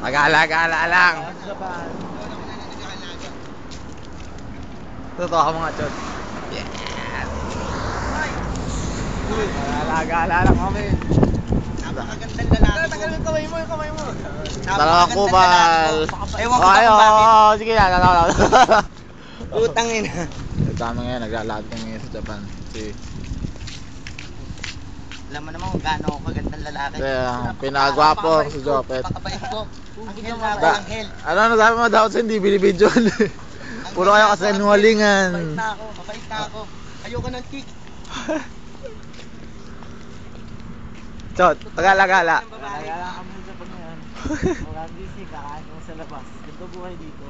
Mag-alagala lang. Totoo ka mga chot. Yes. Mag-alagala lang kami. Napakagandang lalaki. Tagal yung kamay mo, yung kamay mo. Dalawang kupal. Ewan ko kung bakit. Sige na. Utang ina. Tama ngayon, naglalakad kami ngayon sa Japan. Alam mo naman kung gaano ako kagandang lalaki. Kaya, pinagwapo si Jopet. Napakabait ko. Anghel na ako, anghel. Ano sabi mo daw sa hindi binibidyon? Puro kayo kasi nuwalingan. Mabait na ako, mabait na ako. Ayoko ng kick. Chot, pag-alagala. Nagala kami sa Japan ngayon. Walang busy, kakain ko sa labas. Ganito buhay dito.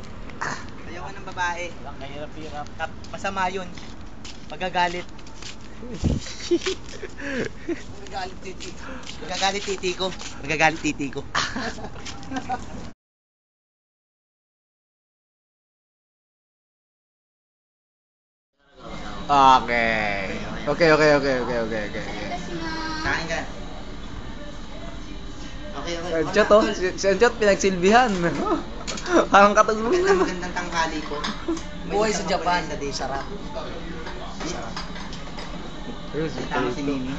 Ayoko ng babae. Walang kahirap-hirap. Masama yun. Pagagalit. Magagalit titi. Magagalit titi ko. Magagalit titi ko. Okay. Kain ka. Okay. Chot oh, si Chot pinagsilbihan. Parang katulungan. Magandang tanghali ko. Buhay sa Japan. Sarap. Tama si Mimi.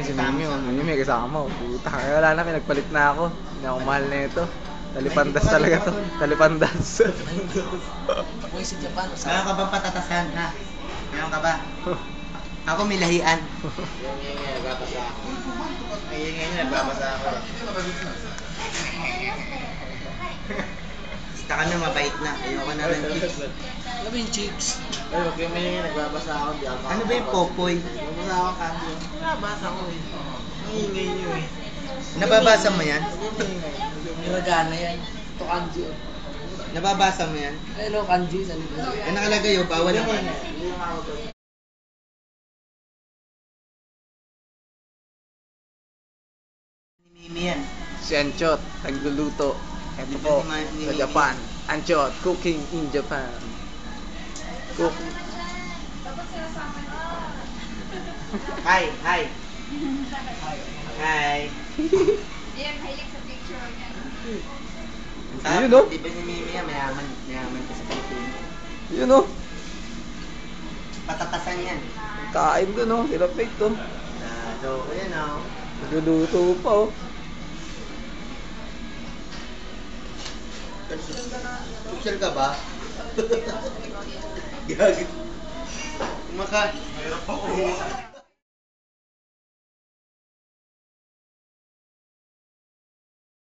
Si Mimi may kasama. Puta, wala na, pinagpalit na ako. Hindi ako mahal na ito. Talipandas talaga to. Talipandas. Buhay sa Japan. Meron ka bang patatasan ha? Meron ka ba? Ako may lahian. Nagbabasa ako. Basta ka na, mabait na. Ayoko na ng chips. Ano ba yung chips? Ay, okay, may nagbabasa ako. Di ako. Ano ba yung popoy? Nagbabasa ako kanto. Nababasa ko eh. Ang ingay nyo eh. Nababasa mo yan? Nilagana yan. Ito kanji. Nababasa mo yan? Hello, kanji. Sa libro. Yan nakalagay yun, bawal ang kanji. Ni Mimi yan. Si Anchot, nagluluto. Ito po, sa Japan. Anchot, cooking in Japan. Cook. Hi. Yan, hilig sa picture niya. Yun, no? Diba ni Mimi yan, mayaman ka sa Pilipinas. Yun oh. Patatasan yan. Kain doon oh. Sila fake to. So, ayan o. Nagluluto pa oh. Social ka ba? Gagit. Kumaka. Mayroon pa ko.